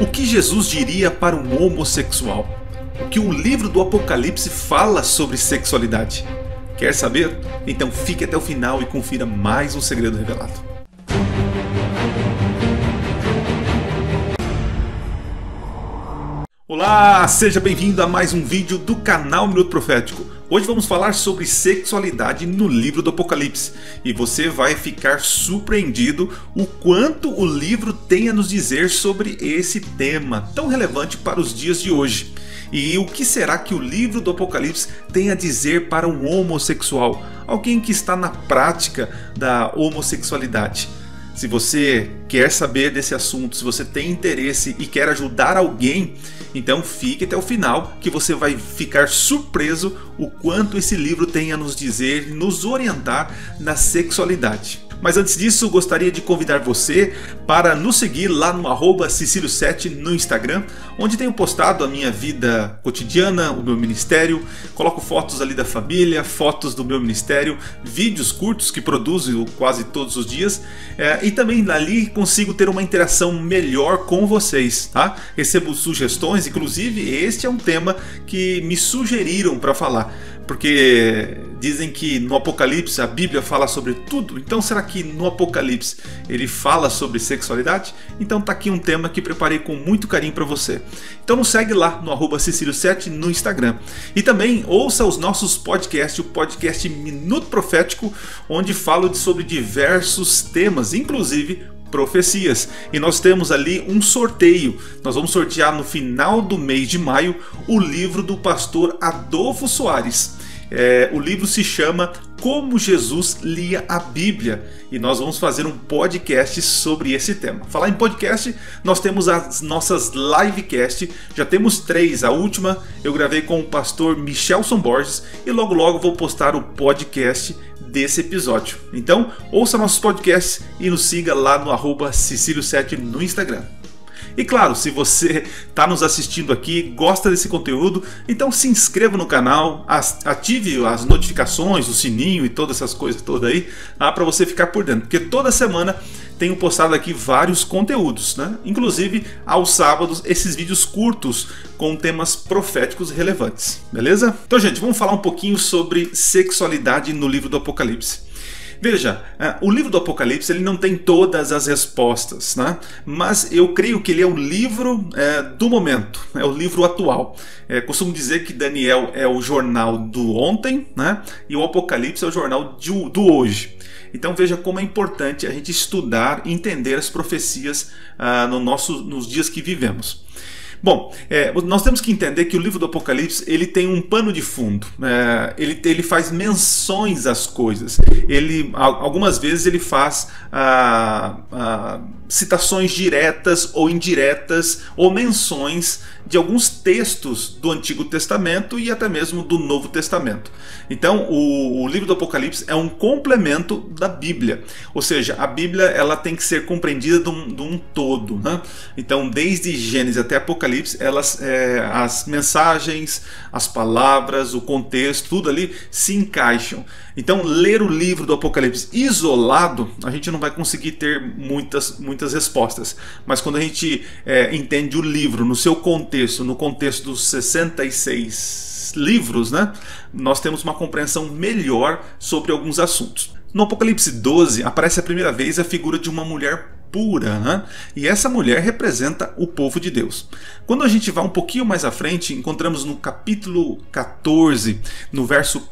O que Jesus diria para um homossexual? O que o livro do Apocalipse fala sobre sexualidade? Quer saber? Então fique até o final e confira mais um segredo revelado. Olá, seja bem-vindo a mais um vídeo do canal Minuto Profético. Hoje vamos falar sobre sexualidade no livro do Apocalipse e você vai ficar surpreendido o quanto o livro tem a nos dizer sobre esse tema tão relevante para os dias de hoje. E o que será que o livro do Apocalipse tem a dizer para um homossexual, alguém que está na prática da homossexualidade? Se você quer saber desse assunto, se você tem interesse e quer ajudar alguém, então fique até o final que você vai ficar surpreso o quanto esse livro tem a nos dizer e nos orientar na sexualidade. Mas antes disso, gostaria de convidar você para nos seguir lá no @Cecilio7 no Instagram, onde tenho postado a minha vida cotidiana, o meu ministério, coloco fotos ali da família, fotos do meu ministério, vídeos curtos que produzo quase todos os dias, e também ali consigo ter uma interação melhor com vocês, tá? Recebo sugestões, inclusive este é um tema que me sugeriram para falar, porque dizem que no Apocalipse a Bíblia fala sobre tudo. Então será que no Apocalipse ele fala sobre sexualidade? Então tá aqui um tema que preparei com muito carinho para você. Então nos segue lá no @Cecilio7 no Instagram. E também ouça os nossos podcasts, o podcast Minuto Profético, onde falo sobre diversos temas, inclusive profecias. E nós temos ali um sorteio. Nós vamos sortear no final do mês de maio o livro do pastor Adolfo Soares. O livro se chama Como Jesus Lia a Bíblia e nós vamos fazer um podcast sobre esse tema. Falar em podcast, nós temos as nossas livecast, já temos 3, a última eu gravei com o pastor Michelson Borges e logo vou postar o podcast desse episódio. Então ouça nossos podcasts e nos siga lá no @Cecilio7 no Instagram. E claro, se você está nos assistindo aqui, gosta desse conteúdo, então se inscreva no canal, ative as notificações, o sininho e todas essas coisas todas aí, para você ficar por dentro. Porque toda semana tenho postado aqui vários conteúdos, né? Inclusive aos sábados esses vídeos curtos com temas proféticos relevantes, beleza? Então gente, vamos falar um pouquinho sobre sexualidade no livro do Apocalipse. Veja, o livro do Apocalipse ele não tem todas as respostas, né? Mas eu creio que ele é o livro do momento, é o livro atual. Costumo dizer que Daniel é o jornal do ontem, né? E o Apocalipse é o jornal do hoje. Então veja como é importante a gente estudar e entender as profecias nos dias que vivemos. Bom, nós temos que entender que o livro do Apocalipse ele tem um pano de fundo, ele faz menções às coisas, algumas vezes ele faz citações diretas ou indiretas ou menções de alguns textos do Antigo Testamento e até mesmo do Novo Testamento. Então o livro do Apocalipse é um complemento da Bíblia, ou seja, a Bíblia ela tem que ser compreendida de um todo, né? Então desde Gênesis até Apocalipse as mensagens, as palavras, o contexto, tudo ali se encaixam. Então ler o livro do Apocalipse isolado, a gente não vai conseguir ter muitas respostas. Mas quando a gente entende o livro no seu contexto, no contexto dos 66 livros, né, nós temos uma compreensão melhor sobre alguns assuntos. No Apocalipse 12 aparece a primeira vez a figura de uma mulher pura, né? E essa mulher representa o povo de Deus. Quando a gente vai um pouquinho mais à frente, encontramos no capítulo 14, no verso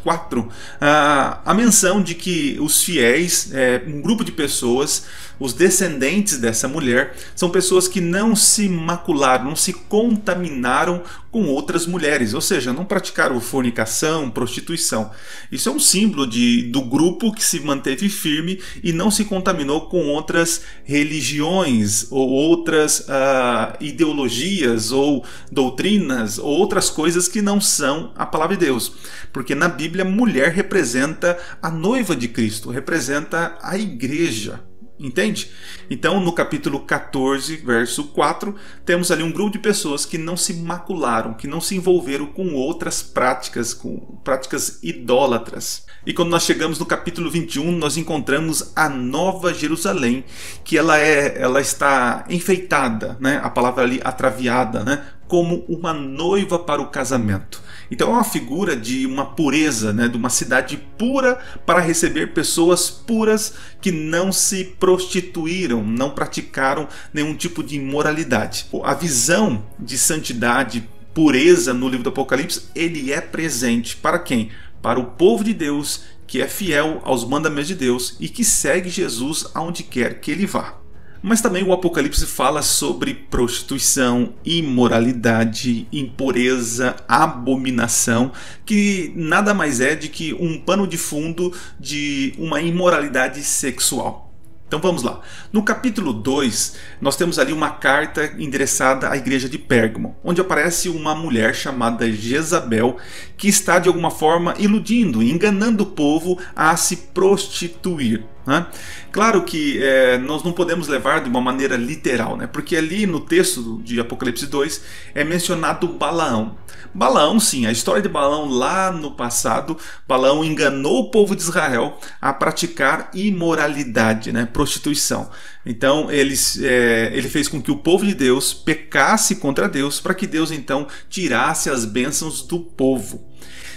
4, a menção de que os fiéis, um grupo de pessoas, os descendentes dessa mulher, são pessoas que não se macularam, não se contaminaram com outras mulheres, ou seja, não praticaram fornicação, prostituição. Isso é um símbolo do grupo que se manteve firme e não se contaminou com outras religiões ou outras ideologias ou doutrinas ou outras coisas que não são a palavra de Deus. Porque na Bíblia, mulher representa a noiva de Cristo, representa a igreja. Entende? Então, no capítulo 14, verso 4, temos ali um grupo de pessoas que não se macularam, que não se envolveram com outras práticas, com práticas idólatras. E quando nós chegamos no capítulo 21, nós encontramos a Nova Jerusalém, que ela está enfeitada, né? A palavra ali, atraviada, né? Como uma noiva para o casamento. Então é uma figura de uma pureza, né? De uma cidade pura para receber pessoas puras que não se prostituíram, não praticaram nenhum tipo de imoralidade. A visão de santidade, pureza no livro do Apocalipse, ele é presente para quem? Para o povo de Deus que é fiel aos mandamentos de Deus e que segue Jesus aonde quer que ele vá. Mas também o Apocalipse fala sobre prostituição, imoralidade, impureza, abominação, que nada mais é de que um pano de fundo de uma imoralidade sexual. Então vamos lá. No capítulo 2, nós temos ali uma carta endereçada à igreja de Pérgamo, onde aparece uma mulher chamada Jezabel, que está de alguma forma iludindo, enganando o povo a se prostituir. Claro que nós não podemos levar de uma maneira literal, né? Porque ali no texto de Apocalipse 2 é mencionado Balaão. Balaão, sim, a história de Balaão lá no passado, Balaão enganou o povo de Israel a praticar imoralidade, né? Prostituição. Então ele fez com que o povo de Deus pecasse contra Deus, para que Deus então tirasse as bênçãos do povo.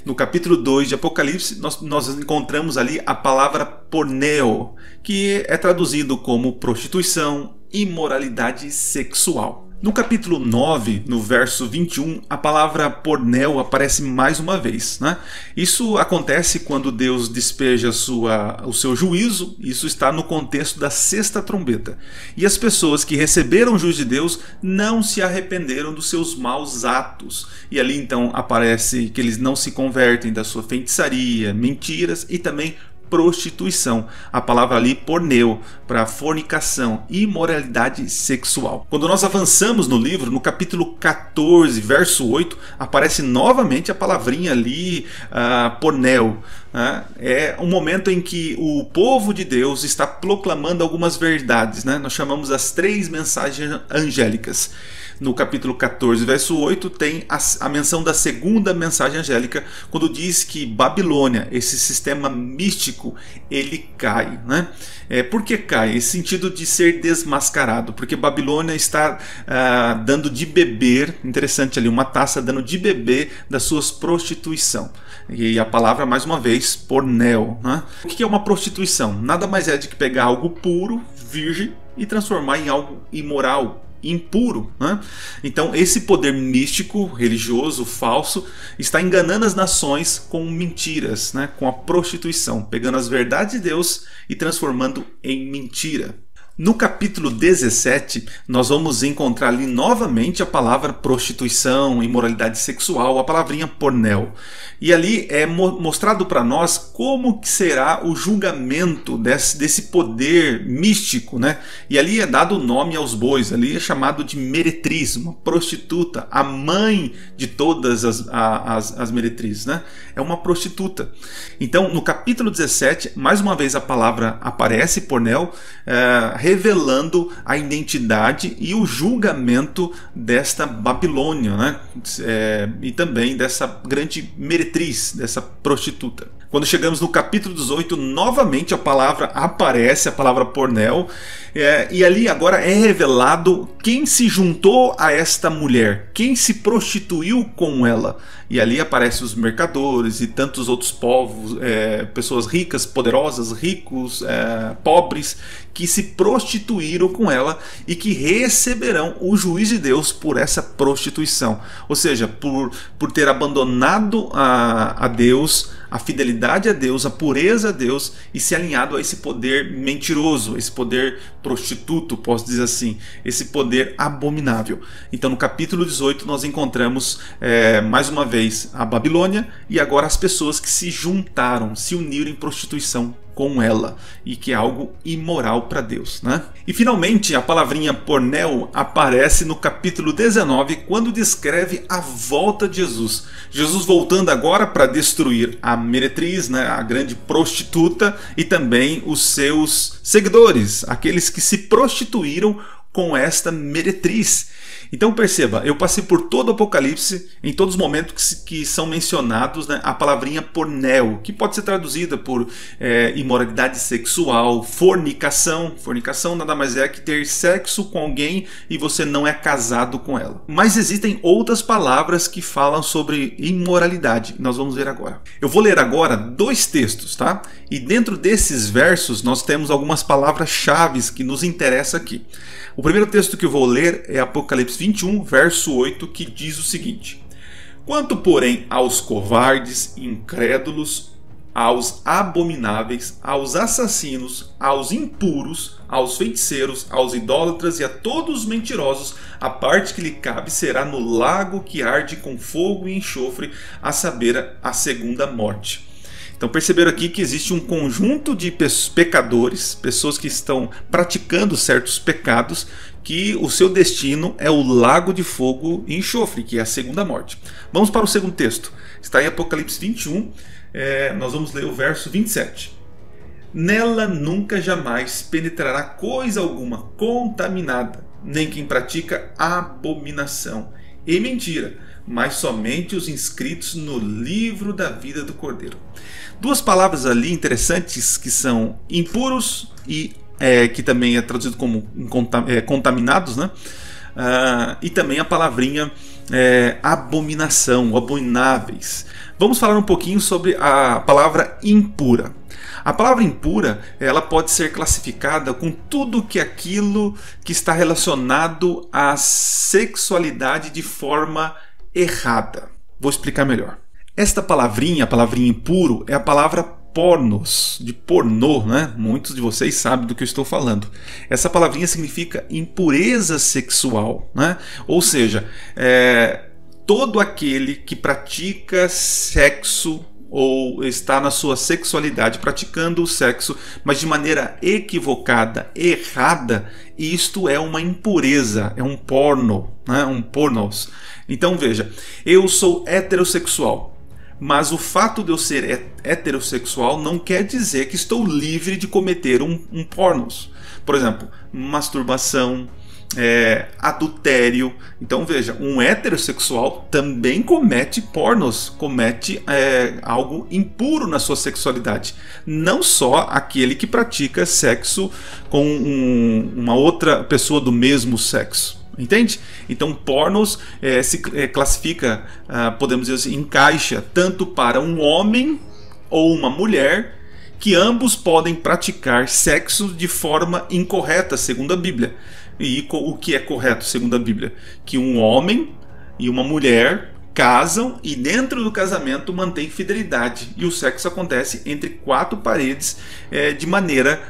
No capítulo 2 de Apocalipse, nós encontramos ali a palavra porneo, que é traduzido como prostituição, imoralidade sexual. No capítulo 9, no verso 21, a palavra porneo aparece mais uma vez, né? Isso acontece quando Deus despeja o seu juízo. Isso está no contexto da sexta trombeta. E as pessoas que receberam o juízo de Deus não se arrependeram dos seus maus atos. E ali então aparece que eles não se convertem da sua feitiçaria, mentiras e também prostituição. A palavra ali porneu, para fornicação, imoralidade sexual. Quando nós avançamos no livro, no capítulo 14, verso 8, aparece novamente a palavrinha ali, porneu. É um momento em que o povo de Deus está proclamando algumas verdades, né? Nós chamamos as 3 mensagens angélicas. No capítulo 14, verso 8, tem a menção da segunda mensagem angélica, quando diz que Babilônia, esse sistema místico, ele cai, né? Por que cai? Esse sentido de ser desmascarado, porque Babilônia está dando de beber, interessante ali, uma taça dando de beber das suas prostituição. E a palavra, mais uma vez, porneo, né? O que é uma prostituição? Nada mais é de que pegar algo puro, virgem, e transformar em algo imoral, impuro, né? Então esse poder místico, religioso, falso, está enganando as nações com mentiras, né? Com a prostituição, pegando as verdades de Deus e transformando em mentira. No capítulo 17, nós vamos encontrar ali novamente a palavra prostituição, imoralidade sexual, a palavrinha porneu. E ali é mostrado para nós como que será o julgamento desse poder místico, né? E ali é dado o nome aos bois, ali é chamado de meretriz, uma prostituta, a mãe de todas as meretrizes, né? É uma prostituta. Então, no capítulo 17, mais uma vez a palavra aparece, porneu, revelando a identidade e o julgamento desta Babilônia, né? E também dessa grande meretriz, dessa prostituta. Quando chegamos no capítulo 18, novamente a palavra aparece, a palavra porneu, e ali agora é revelado quem se juntou a esta mulher, quem se prostituiu com ela. E ali aparecem os mercadores e tantos outros povos, pessoas ricas, poderosas, ricos, pobres, que se prostituíram com ela e que receberão o juízo de Deus por essa prostituição. Ou seja, por ter abandonado a Deus, a fidelidade a Deus, a pureza a Deus e se alinhado a esse poder mentiroso, esse poder prostituto, posso dizer assim, esse poder abominável. Então no capítulo 18 nós encontramos mais uma vez a Babilônia e agora as pessoas que se juntaram, se uniram em prostituição com ela e que é algo imoral para Deus, né? E finalmente a palavrinha porneu aparece no capítulo 19, quando descreve a volta de Jesus. Jesus voltando agora para destruir a meretriz, né, a grande prostituta, e também os seus seguidores, aqueles que se prostituíram com esta meretriz. Então perceba, eu passei por todo o Apocalipse, em todos os momentos que são mencionados, né, a palavrinha porneu, que pode ser traduzida por imoralidade sexual, fornicação. Fornicação nada mais é que ter sexo com alguém e você não é casado com ela. Mas existem outras palavras que falam sobre imoralidade, nós vamos ver agora. Eu vou ler agora 2 textos, tá? E dentro desses versos nós temos algumas palavras-chave que nos interessam aqui. O primeiro texto que eu vou ler é Apocalipse 21, verso 8, que diz o seguinte: quanto, porém, aos covardes, incrédulos, aos abomináveis, aos assassinos, aos impuros, aos feiticeiros, aos idólatras e a todos os mentirosos, a parte que lhe cabe será no lago que arde com fogo e enxofre, a saber, a segunda morte. Então perceberam aqui que existe um conjunto de pecadores, pessoas que estão praticando certos pecados, que o seu destino é o lago de fogo e enxofre, que é a segunda morte. Vamos para o segundo texto. Está em Apocalipse 21, nós vamos ler o verso 27. Nela nunca jamais penetrará coisa alguma contaminada, nem quem pratica abominação e mentira, mas somente os inscritos no livro da vida do Cordeiro. 2 palavras ali interessantes que são impuros e que também é traduzido como contaminados, né? E também a palavrinha abominação, abomináveis. Vamos falar um pouquinho sobre a palavra impura. A palavra impura, ela pode ser classificada com tudo aquilo que está relacionado à sexualidade de forma errada. Vou explicar melhor. Esta palavrinha, a palavrinha impuro, é a palavra pornos, de pornô, né? Muitos de vocês sabem do que eu estou falando. Essa palavrinha significa impureza sexual, né? Ou seja, todo aquele que pratica sexo ou está na sua sexualidade praticando o sexo, mas de maneira equivocada, errada, isto é uma impureza, é um porno, né? Um pornos. Então veja, eu sou heterossexual, mas o fato de eu ser heterossexual não quer dizer que estou livre de cometer um pornos. Por exemplo, masturbação, adultério. Então veja, um heterossexual também comete pornos, comete algo impuro na sua sexualidade. Não só aquele que pratica sexo com uma outra pessoa do mesmo sexo. Entende? Então pornos se classifica, podemos dizer assim, encaixa tanto para um homem ou uma mulher, que ambos podem praticar sexo de forma incorreta, segundo a Bíblia. E o que é correto, segundo a Bíblia? Que um homem e uma mulher casam e dentro do casamento mantém fidelidade. E o sexo acontece entre 4 paredes de maneira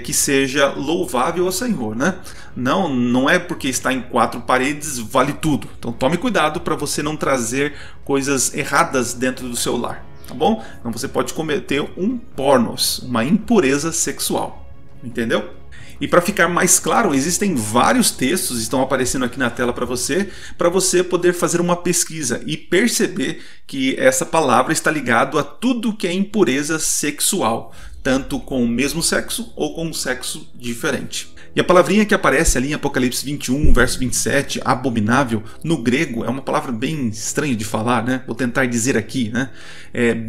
que seja louvável ao Senhor, né? Não é porque está em 4 paredes vale tudo. Então tome cuidado para você não trazer coisas erradas dentro do seu lar, tá bom? Então você pode cometer um pornos, uma impureza sexual. Entendeu? E para ficar mais claro, existem vários textos que estão aparecendo aqui na tela para você poder fazer uma pesquisa e perceber que essa palavra está ligada a tudo que é impureza sexual, tanto com o mesmo sexo ou com um sexo diferente. E a palavrinha que aparece ali em Apocalipse 21, verso 27, abominável, no grego é uma palavra bem estranha de falar, né? Vou tentar dizer aqui, né?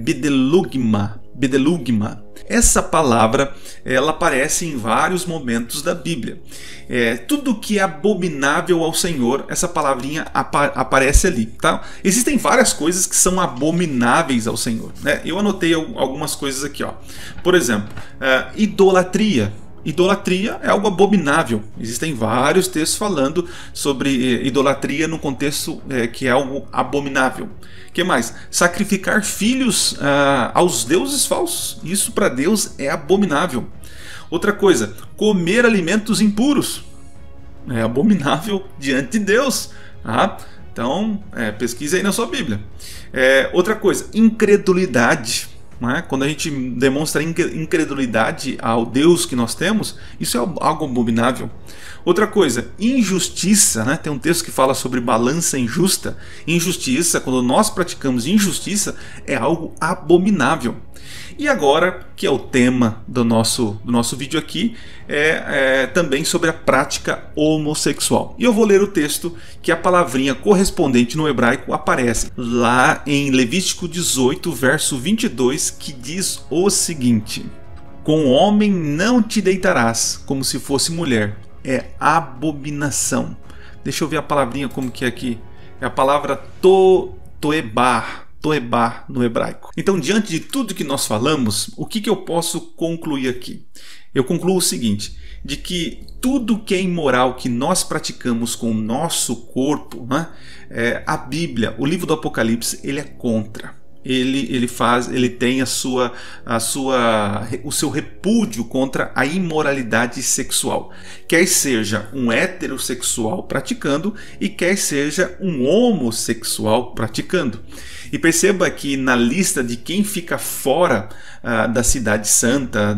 Bedelugma. Essa palavra, ela aparece em vários momentos da Bíblia. Tudo que é abominável ao Senhor, essa palavrinha aparece ali, tá? Existem várias coisas que são abomináveis ao Senhor, né? Eu anotei algumas coisas aqui, ó. Por exemplo, idolatria. Idolatria é algo abominável. Existem vários textos falando sobre idolatria no contexto que é algo abominável. O que mais? Sacrificar filhos aos deuses falsos. Isso para Deus é abominável. Outra coisa, comer alimentos impuros. É abominável diante de Deus. Tá? Então, pesquisa aí na sua Bíblia. Outra coisa, incredulidade. não é? Quando a gente demonstra incredulidade ao Deus que nós temos, isso é algo abominável. Outra coisa, injustiça, né? Tem um texto que fala sobre balança injusta. Injustiça, quando nós praticamos injustiça, é algo abominável. E agora, que é o tema do nosso vídeo aqui, é também sobre a prática homossexual. E eu vou ler o texto que a palavrinha correspondente no hebraico aparece lá em Levítico 18, verso 22, que diz o seguinte: com homem não te deitarás, como se fosse mulher. É abominação. Deixa eu ver a palavrinha como que é aqui. É a palavra toebar no hebraico. Então, diante de tudo que nós falamos, o que eu posso concluir aqui? Eu concluo o seguinte, de que tudo que é imoral que nós praticamos com o nosso corpo, né, a Bíblia, o livro do Apocalipse, ele é contra. Ele tem o seu repúdio contra a imoralidade sexual, quer seja um heterossexual praticando e quer seja um homossexual praticando. E perceba que na lista de quem fica fora da cidade santa,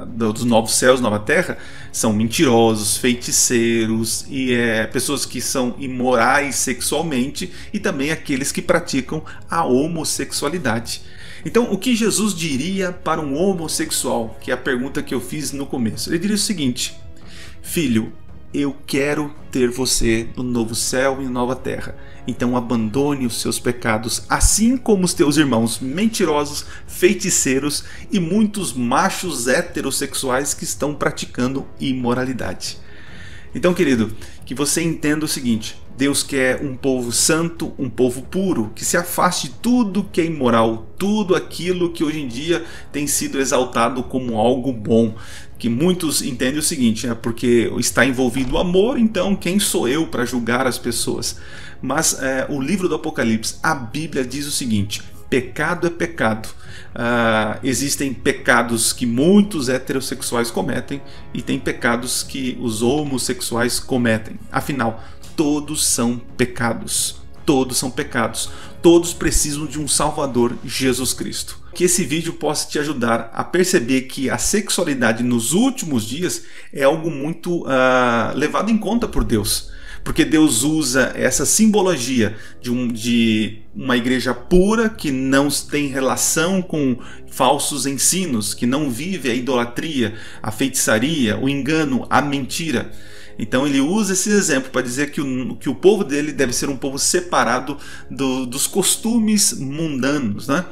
dos novos céus, nova terra, são mentirosos, feiticeiros e pessoas que são imorais sexualmente e também aqueles que praticam a homossexualidade. Então, o que Jesus diria para um homossexual, que é a pergunta que eu fiz no começo? Ele diria o seguinte: filho, eu quero ter você no novo céu e nova terra. Então abandone os seus pecados, assim como os teus irmãos mentirosos, feiticeiros e muitos machos heterossexuais que estão praticando imoralidade. Então, querido, que você entenda o seguinte: Deus quer um povo santo, um povo puro, que se afaste de tudo que é imoral, tudo aquilo que hoje em dia tem sido exaltado como algo bom. Que muitos entendem o seguinte, porque está envolvido o amor, então quem sou eu para julgar as pessoas? Mas o livro do Apocalipse, a Bíblia diz o seguinte: pecado é pecado. Existem pecados que muitos heterossexuais cometem e tem pecados que os homossexuais cometem. Afinal, todos são pecados. Todos são pecados. Todos precisam de um Salvador, Jesus Cristo. Que esse vídeo possa te ajudar a perceber que a sexualidade nos últimos dias é algo muito levado em conta por Deus. Porque Deus usa essa simbologia de uma igreja pura que não tem relação com falsos ensinos, que não vive a idolatria, a feitiçaria, o engano, a mentira. Então ele usa esse exemplo para dizer que o povo dele deve ser um povo separado dos costumes mundanos, né?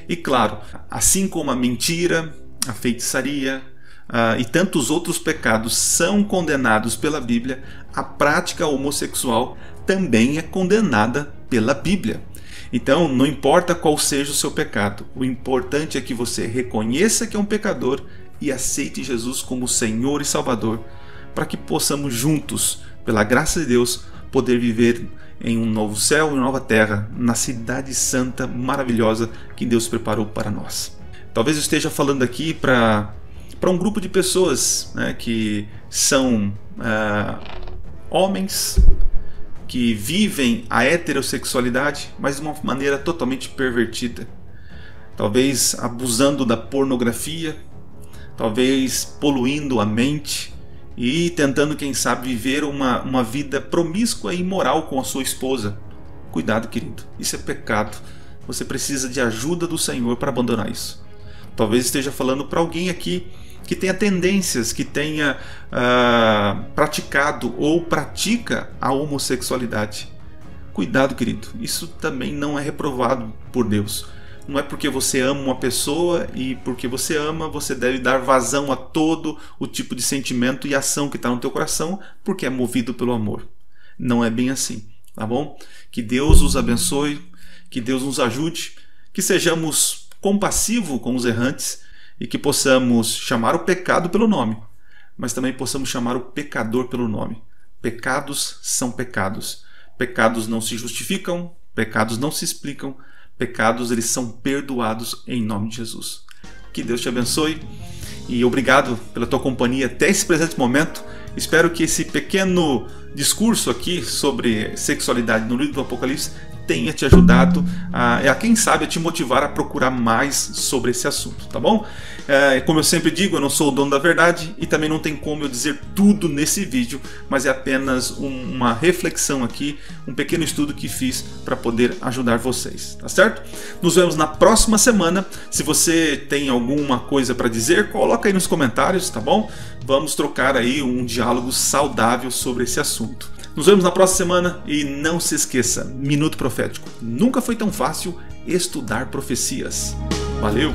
E claro, assim como a mentira, a feitiçaria e tantos outros pecados são condenados pela Bíblia, a prática homossexual também é condenada pela Bíblia. Então não importa qual seja o seu pecado, o importante é que você reconheça que é um pecador e aceite Jesus como Senhor e Salvador, para que possamos juntos, pela graça de Deus, poder viver em um novo céu e nova terra, na cidade santa, maravilhosa que Deus preparou para nós. Talvez eu esteja falando aqui para um grupo de pessoas, né, que são homens que vivem a heterossexualidade, mas de uma maneira totalmente pervertida. Talvez abusando da pornografia, talvez poluindo a mente, e tentando, quem sabe, viver uma vida promíscua e imoral com a sua esposa. Cuidado, querido, isso é pecado. Você precisa de ajuda do Senhor para abandonar isso. Talvez esteja falando para alguém aqui que tenha tendências, que tenha praticado ou pratica a homossexualidade. Cuidado, querido, isso também não é reprovado por Deus. Não é porque você ama uma pessoa e porque você ama, você deve dar vazão a todo o tipo de sentimento e ação que está no teu coração, porque é movido pelo amor. Não é bem assim, tá bom? Que Deus os abençoe, que Deus nos ajude, que sejamos compassivos com os errantes e que possamos chamar o pecado pelo nome, mas também possamos chamar o pecador pelo nome. Pecados são pecados. Pecados não se justificam, pecados não se explicam, pecados eles são perdoados em nome de Jesus. Que Deus te abençoe e obrigado pela tua companhia até esse presente momento. Espero que esse pequeno discurso aqui sobre sexualidade no livro do Apocalipse tenha te ajudado a quem sabe, a te motivar a procurar mais sobre esse assunto, tá bom? Como eu sempre digo, eu não sou o dono da verdade e também não tem como eu dizer tudo nesse vídeo, mas é apenas uma reflexão aqui, um pequeno estudo que fiz para poder ajudar vocês, tá certo? Nos vemos na próxima semana. Se você tem alguma coisa para dizer, coloca aí nos comentários, tá bom? Vamos trocar aí um diálogo saudável sobre esse assunto. Nos vemos na próxima semana e não se esqueça, Minuto Profético. Nunca foi tão fácil estudar profecias. Valeu!